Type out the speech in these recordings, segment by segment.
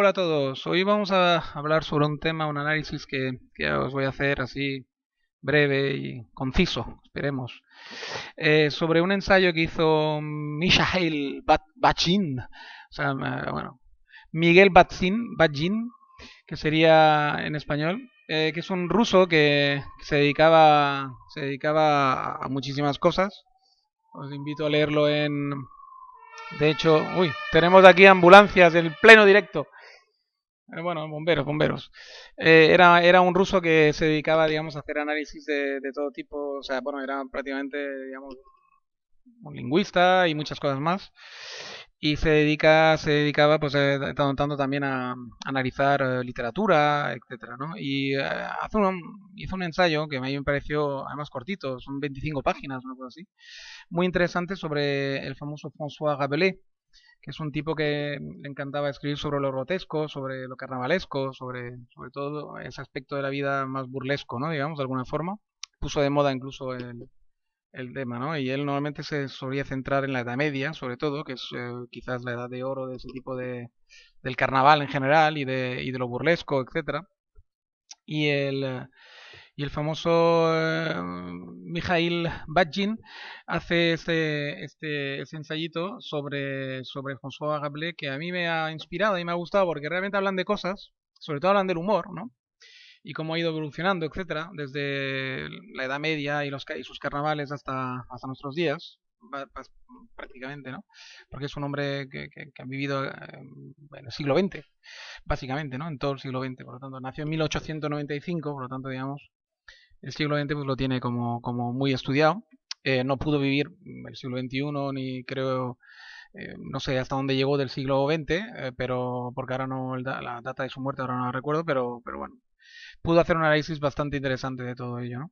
Hola a todos. Hoy vamos a hablar sobre un tema, un análisis que os voy a hacer así breve y conciso, esperemos. Sobre un ensayo que hizo Bachin, o sea, bueno, Miguel Bachin, que sería en español, que es un ruso que se dedicaba a muchísimas cosas. Os invito a leerlo en... De hecho, uy, tenemos aquí ambulancias en pleno directo. Bueno, bomberos. Era un ruso que se dedicaba, digamos, a hacer análisis de todo tipo. O sea, bueno, era prácticamente, digamos, un lingüista y muchas cosas más. Y se dedicaba, pues, tanto también a analizar literatura, etcétera, ¿no? Y hizo un ensayo que a mí me pareció, además cortito, son 25 páginas, una cosa así, muy interesante sobre el famoso François Rabelais, que es un tipo que le encantaba escribir sobre lo grotesco, sobre lo carnavalesco, sobre todo ese aspecto de la vida más burlesco, ¿no? Digamos, de alguna forma. Puso de moda incluso el tema, ¿no? Y él normalmente se solía centrar en la Edad Media, sobre todo, que es quizás la edad de oro de ese tipo del carnaval en general y de lo burlesco, etcétera. Y el famoso Mikhail Bajin hace este ensayito sobre François Rabelais, que a mí me ha inspirado y me ha gustado porque realmente hablan de cosas, sobre todo hablan del humor, ¿no? Y cómo ha ido evolucionando, etcétera, desde la Edad Media y sus carnavales hasta nuestros días, prácticamente, ¿no? Porque es un hombre que ha vivido en el siglo XX, básicamente, ¿no? En todo el siglo XX, por lo tanto, nació en 1895, por lo tanto, digamos, el siglo XX pues lo tiene como muy estudiado. No pudo vivir el siglo XXI ni creo, no sé hasta dónde llegó del siglo XX, pero porque ahora no, la data de su muerte ahora no la recuerdo, pero bueno, pudo hacer un análisis bastante interesante de todo ello, ¿no?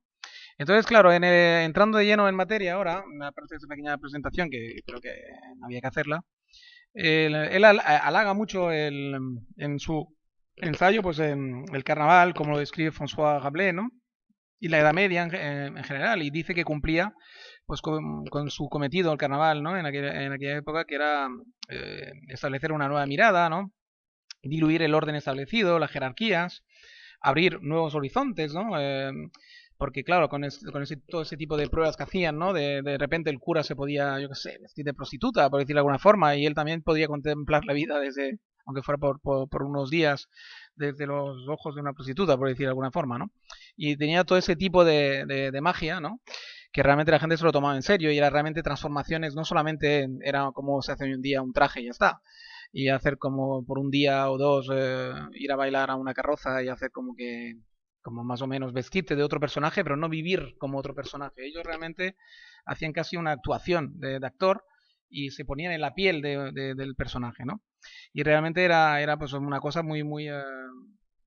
Entonces, claro, entrando de lleno en materia ahora, aparte de esa pequeña presentación que creo que había que hacerla, él halaga mucho en su ensayo, pues en el carnaval, como lo describe François Rabelais, ¿no? Y la Edad Media en general, y dice que cumplía pues con su cometido el carnaval, ¿no? En aquella época, que era establecer una nueva mirada, ¿no? Diluir el orden establecido, las jerarquías, abrir nuevos horizontes, ¿no? Porque claro, todo ese tipo de pruebas que hacían, ¿no? De repente el cura se podía, yo qué sé, vestir de prostituta, por decirlo de alguna forma, y él también podía contemplar la vida desde, aunque fuera por unos días, desde los ojos de una prostituta, por decirlo de alguna forma, ¿no? Y tenía todo ese tipo de magia, ¿no? Que realmente la gente se lo tomaba en serio y era realmente transformaciones, no solamente era como se hace hoy en día un traje y ya está, y hacer como por un día o dos ir a bailar a una carroza y hacer como más o menos vestirte de otro personaje, pero no vivir como otro personaje. Ellos realmente hacían casi una actuación de actor y se ponían en la piel del personaje, ¿no? Y realmente era pues una cosa muy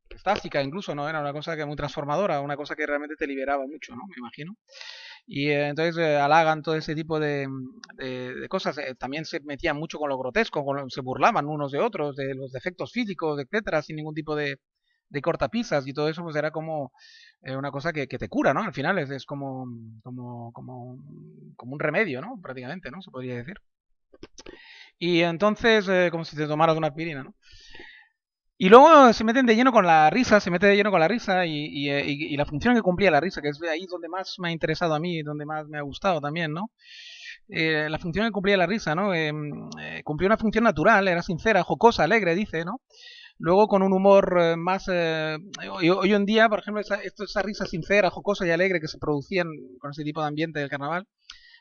fantástica incluso, ¿no? Era una cosa que muy transformadora, una cosa que realmente te liberaba mucho, ¿no? Me imagino. Y entonces halagan todo ese tipo de cosas. También se metían mucho con lo grotesco, se burlaban unos de otros, de los defectos físicos, etcétera, sin ningún tipo de cortapisas y todo eso, pues era como una cosa que te cura, ¿no? Al final es como un remedio, ¿no? Prácticamente, ¿no? Se podría decir. Y entonces, como si te tomaras una aspirina, ¿no? Y luego se meten de lleno con la risa, se mete de lleno con la risa y la función que cumplía la risa, que es ahí donde más me ha interesado a mí, donde más me ha gustado también, ¿no? La función que cumplía la risa, ¿no? Cumplía una función natural, era sincera, jocosa, alegre, dice, ¿no? Luego con un humor más... hoy en día, por ejemplo, esa risa sincera, jocosa y alegre que se producían con ese tipo de ambiente del carnaval,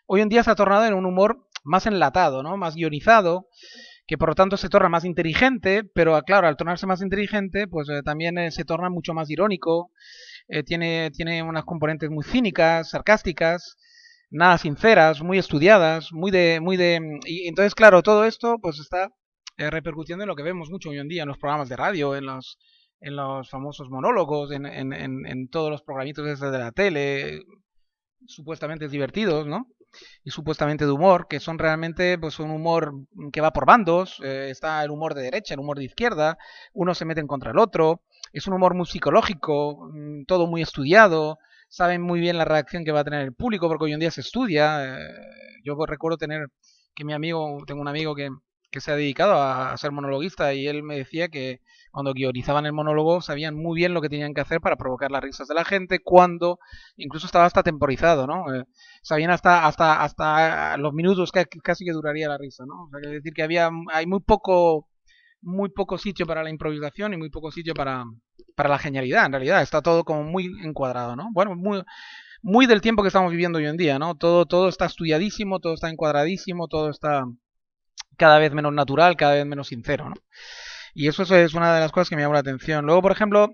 hoy en día se ha tornado en un humor más enlatado, ¿no? Más guionizado, que por lo tanto se torna más inteligente, pero claro, al tornarse más inteligente, pues también se torna mucho más irónico, tiene unas componentes muy cínicas, sarcásticas, nada sinceras, muy estudiadas, y entonces claro, todo esto pues está repercutiendo en lo que vemos mucho hoy en día en los programas de radio, en los famosos monólogos, en todos los programitos desde de la tele, supuestamente divertidos, ¿no? Y supuestamente de humor, que son realmente pues un humor que va por bandos, está el humor de derecha, el humor de izquierda, uno se meten contra el otro, es un humor muy psicológico, todo muy estudiado, saben muy bien la reacción que va a tener el público, porque hoy en día se estudia. Yo recuerdo tengo un amigo que que se ha dedicado a ser monologuista, y él me decía que cuando guionizaban el monólogo sabían muy bien lo que tenían que hacer para provocar las risas de la gente, cuando incluso estaba hasta temporizado, ¿no? Sabían hasta los minutos que casi que duraría la risa, ¿no? O sea, es decir, que hay muy poco sitio para la improvisación y muy poco sitio para la genialidad. En realidad está todo como muy encuadrado, ¿no? Bueno, muy del tiempo que estamos viviendo hoy en día, ¿no? Todo está estudiadísimo, todo está encuadradísimo, todo está cada vez menos natural, cada vez menos sincero, ¿no? Y eso es una de las cosas que me llamó la atención. Luego, por ejemplo,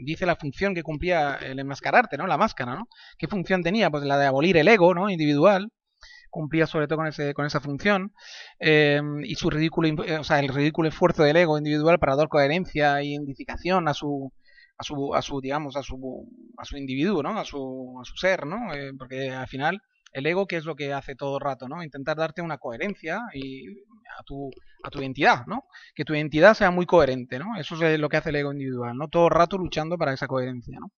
dice la función que cumplía el enmascararte, ¿no? La máscara, ¿no? ¿Qué función tenía? Pues la de abolir el ego, ¿no? Individual. Cumplía sobre todo con esa función, y su ridículo, o sea, el ridículo esfuerzo del ego individual para dar coherencia e identificación digamos, a su individuo, ¿no? A su ser, ¿no? Porque al final el ego, ¿qué es lo que hace todo el rato, ¿no? Intentar darte una coherencia y a tu identidad, ¿no? Que tu identidad sea muy coherente, ¿no? Eso es lo que hace el ego individual, ¿no? Todo el rato luchando para esa coherencia, ¿no?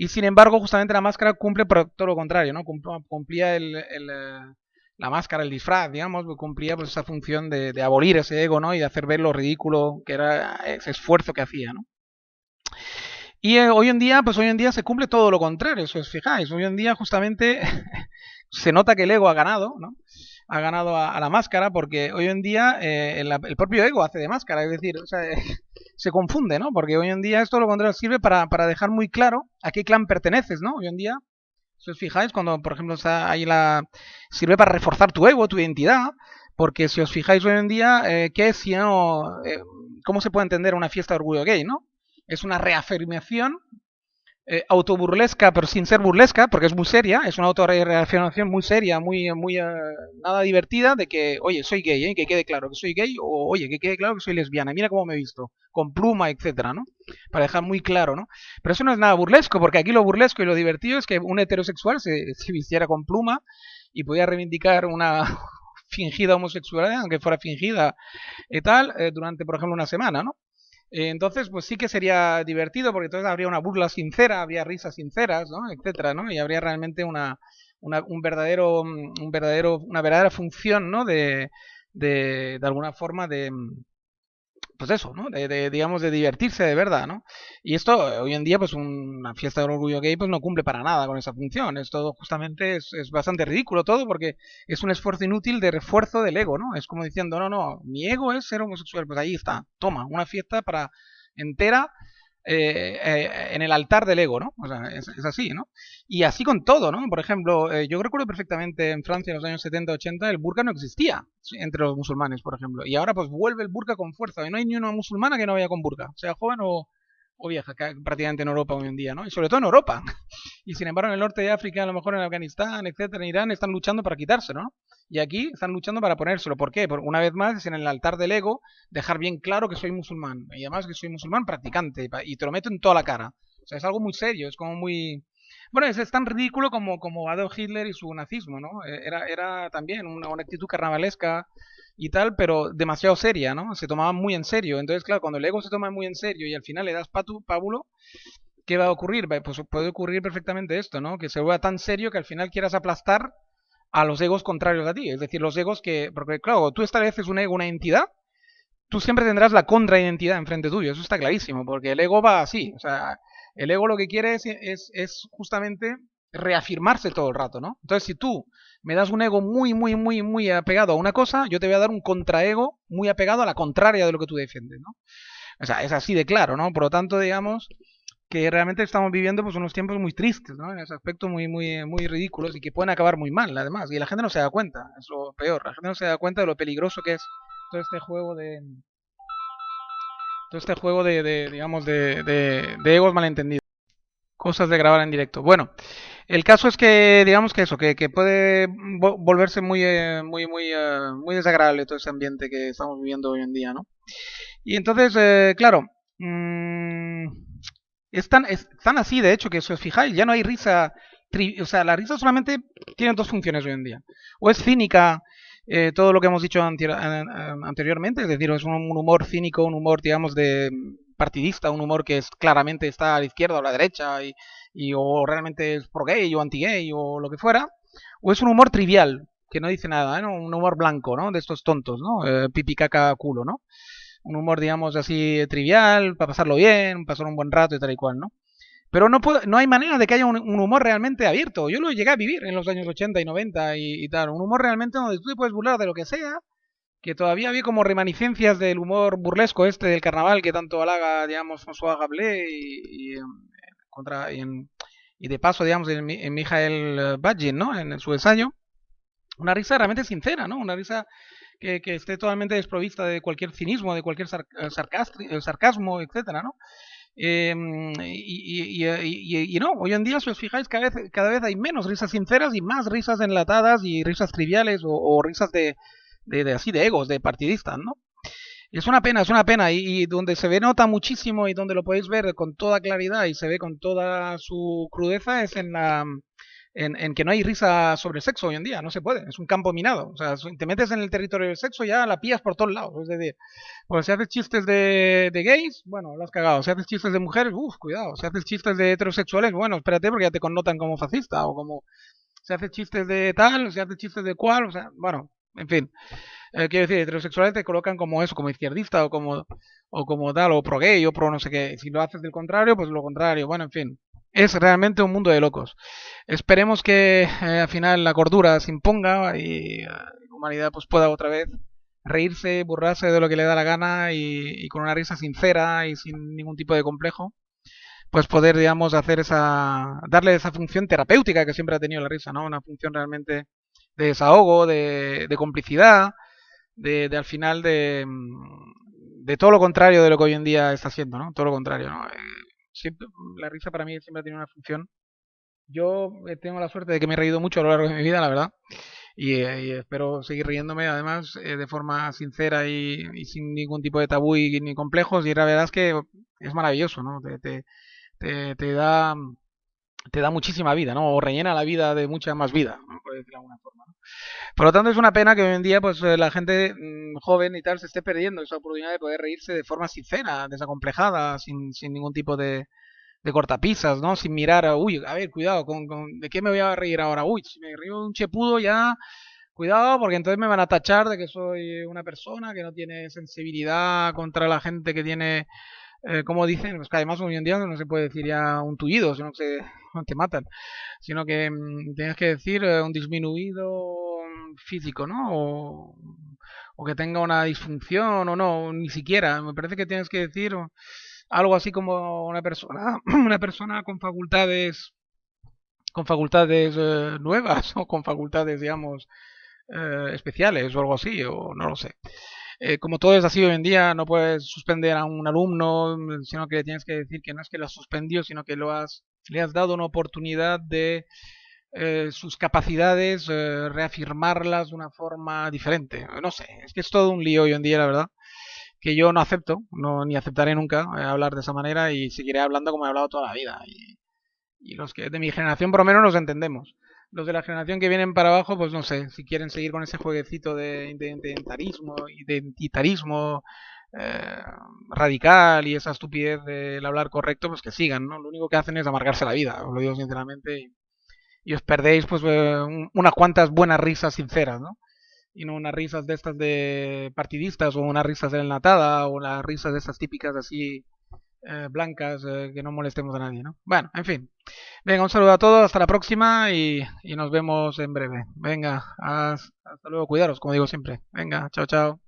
Y sin embargo, justamente la máscara cumple por todo lo contrario, ¿no? Cumplía la máscara, el disfraz, digamos, cumplía pues esa función de abolir ese ego, ¿no? Y de hacer ver lo ridículo que era ese esfuerzo que hacía, ¿no? Y hoy en día se cumple todo lo contrario, si os fijáis. Hoy en día justamente se nota que el ego ha ganado, ¿no? Ha ganado a la máscara, porque hoy en día el propio ego hace de máscara, es decir, o sea, se confunde, ¿no? Porque hoy en día esto lo contrario sirve para dejar muy claro a qué clan perteneces, ¿no? Hoy en día, si os fijáis, cuando por ejemplo sirve para reforzar tu ego, tu identidad, porque si os fijáis hoy en día, ¿qué es si no? ¿Cómo se puede entender una fiesta de orgullo gay, no? Es una reafirmación autoburlesca, pero sin ser burlesca, porque es muy seria, es una autorreafirmación muy seria, muy nada divertida, de que, oye, soy gay, que quede claro que soy gay, o oye, que quede claro que soy lesbiana, mira cómo me he visto, con pluma, etcétera, ¿no? Para dejar muy claro, ¿no? Pero eso no es nada burlesco, porque aquí lo burlesco y lo divertido es que un heterosexual se vistiera con pluma y pudiera reivindicar una fingida homosexualidad, aunque fuera fingida y tal, durante, por ejemplo, una semana, ¿no? Entonces, pues sí que sería divertido, porque entonces habría una burla sincera, habría risas sinceras, ¿no? Etcétera, ¿no? Y habría realmente una verdadera función, ¿no? De alguna forma pues eso, ¿no? Digamos, de divertirse de verdad, ¿no? Y esto, hoy en día, pues una fiesta del orgullo gay, pues no cumple para nada con esa función. Esto justamente es bastante ridículo todo, porque es un esfuerzo inútil de refuerzo del ego, ¿no? Es como diciendo, no, mi ego es ser homosexual, pues ahí está, toma, una fiesta entera en el altar del ego, ¿no? O sea, es así, ¿no? Y así con todo, ¿no? Por ejemplo, yo recuerdo perfectamente en Francia en los años 70-80 el burka no existía entre los musulmanes, por ejemplo. Y ahora pues vuelve el burka con fuerza. Y no hay ni una musulmana que no vaya con burka, sea joven o vieja, prácticamente en Europa hoy en día, ¿no? Y sobre todo en Europa. Y sin embargo en el norte de África, a lo mejor en Afganistán, etcétera, en Irán, están luchando para quitárselo, ¿no? Y aquí están luchando para ponérselo. ¿Por qué? Porque una vez más es en el altar del ego dejar bien claro que soy musulmán. Y además que soy musulmán practicante. Y te lo meto en toda la cara. O sea, es algo muy serio, es como muy... Bueno, es tan ridículo como Adolf Hitler y su nazismo, ¿no? Era también una actitud carnavalesca y tal, pero demasiado seria, ¿no? Se tomaba muy en serio. Entonces, claro, cuando el ego se toma muy en serio y al final le das pábulo, ¿qué va a ocurrir? Pues puede ocurrir perfectamente esto, ¿no? Que se vuelva tan serio que al final quieras aplastar a los egos contrarios a ti. Es decir, los egos que... Porque, claro, tú estableces un ego, una entidad, tú siempre tendrás la contraidentidad enfrente tuyo. Eso está clarísimo, porque el ego va así. O sea, el ego lo que quiere es justamente reafirmarse todo el rato, ¿no? Entonces, si tú me das un ego muy apegado a una cosa, yo te voy a dar un contraego muy apegado a la contraria de lo que tú defiendes, ¿no? O sea, es así de claro, ¿no? Por lo tanto, digamos que realmente estamos viviendo pues unos tiempos muy tristes, ¿no? En ese aspecto muy ridículos y que pueden acabar muy mal, además. Y la gente no se da cuenta, es lo peor. La gente no se da cuenta de lo peligroso que es todo este juego digamos, de egos malentendidos. Cosas de grabar en directo. Bueno, el caso es que, digamos que eso, que puede volverse muy desagradable todo ese ambiente que estamos viviendo hoy en día, ¿no? Y entonces, claro, es tan así, de hecho, que si os fijáis, ya no hay risa. O sea, la risa solamente tiene dos funciones hoy en día. O es cínica, todo lo que hemos dicho anteriormente, es decir, es un humor cínico, un humor, digamos, de partidista, un humor que claramente está a la izquierda o a la derecha, o realmente es pro gay o anti gay o lo que fuera, o es un humor trivial, que no dice nada, ¿no? Un humor blanco, ¿no? De estos tontos, ¿no? Pipi, caca, culo, ¿no? Un humor, digamos, así trivial, para pasarlo bien, pasar un buen rato y tal y cual, ¿no? Pero no hay manera de que haya un humor realmente abierto. Yo lo llegué a vivir en los años 80 y 90 y tal. Un humor realmente donde tú te puedes burlar de lo que sea, que todavía había como reminiscencias del humor burlesco este del carnaval que tanto halaga, digamos, François Rabelais contra, y de paso, digamos, en Michael Badgin, ¿no? En su ensayo. Una risa realmente sincera, ¿no? Una risa que esté totalmente desprovista de cualquier cinismo, de cualquier sarcasmo, etcétera, ¿no? Y no, hoy en día, si os fijáis, cada vez hay menos risas sinceras y más risas enlatadas y risas triviales o risas así de egos, de partidistas, ¿no? Es una pena, y donde se ve nota muchísimo y donde lo podéis ver con toda claridad y se ve con toda su crudeza es en que no hay risa sobre sexo hoy en día, no se puede, es un campo minado. O sea, si te metes en el territorio del sexo ya la pillas por todos lados. Es decir, pues si haces chistes de gays, bueno, lo has cagado. Si haces chistes de mujeres, cuidado. Si haces chistes de heterosexuales, bueno, espérate porque ya te connotan como fascista o como... Si haces chistes de tal, si haces chistes de cual, o sea, bueno, en fin. Quiero decir, heterosexuales te colocan como eso, como izquierdista o como tal, o pro gay o pro no sé qué. Si lo haces del contrario, pues lo contrario. Bueno, en fin. Es realmente un mundo de locos. Esperemos que al final la cordura se imponga y la humanidad pues pueda otra vez reírse, burlarse de lo que le da la gana y con una risa sincera y sin ningún tipo de complejo, pues poder, digamos, darle esa función terapéutica que siempre ha tenido la risa, ¿no? Una función realmente de desahogo, de complicidad, al final de todo lo contrario de lo que hoy en día está haciendo, ¿no? Todo lo contrario, ¿no? Siempre, la risa para mí siempre ha tenido una función. Yo tengo la suerte de que me he reído mucho a lo largo de mi vida, la verdad, y espero seguir riéndome, además, de forma sincera y sin ningún tipo de tabú ni complejos, y la verdad es que es maravilloso, ¿no? Te, te da te da muchísima vida, ¿no? O rellena la vida de mucha más vida, ¿no? Por decirlo de alguna forma, ¿no? Por lo tanto, es una pena que hoy en día, pues, la gente joven y tal se esté perdiendo esa oportunidad de poder reírse de forma sincera, desacomplejada, sin ningún tipo de cortapisas, ¿no? Sin mirar uy, a ver, cuidado, ¿de qué me voy a reír ahora? Uy, si me río de un chepudo ya, cuidado, porque entonces me van a tachar de que soy una persona que no tiene sensibilidad contra la gente que tiene, como dicen, pues que además hoy en día no se puede decir ya un tullido, sino que te matan, sino que tienes que decir un disminuido físico, ¿no? O que tenga una disfunción o no, ni siquiera. Me parece que tienes que decir algo así como una persona, una persona con facultades nuevas o con facultades, digamos, especiales o algo así, o no lo sé. Como todo es así hoy en día, no puedes suspender a un alumno, sino que tienes que decir que no es que lo has suspendido, sino que le has dado una oportunidad de sus capacidades, reafirmarlas de una forma diferente. No sé, es que es todo un lío hoy en día, la verdad, que yo no acepto, no, ni aceptaré nunca hablar de esa manera y seguiré hablando como he hablado toda la vida. Y los que de mi generación por lo menos nos entendemos. Los de la generación que vienen para abajo, pues no sé, si quieren seguir con ese jueguecito de identitarismo eh, radical y esa estupidez del hablar correcto, pues que sigan, ¿no? Lo único que hacen es amargarse la vida, os lo digo sinceramente, y os perdéis pues unas cuantas buenas risas sinceras, ¿no? Y no unas risas de estas de partidistas o unas risas de enlatada o las risas de estas típicas así blancas que no molestemos a nadie, ¿no? Bueno, en fin. Venga, un saludo a todos, hasta la próxima y nos vemos en breve. Venga, hasta luego, cuidaros, como digo siempre. Venga, chao, chao.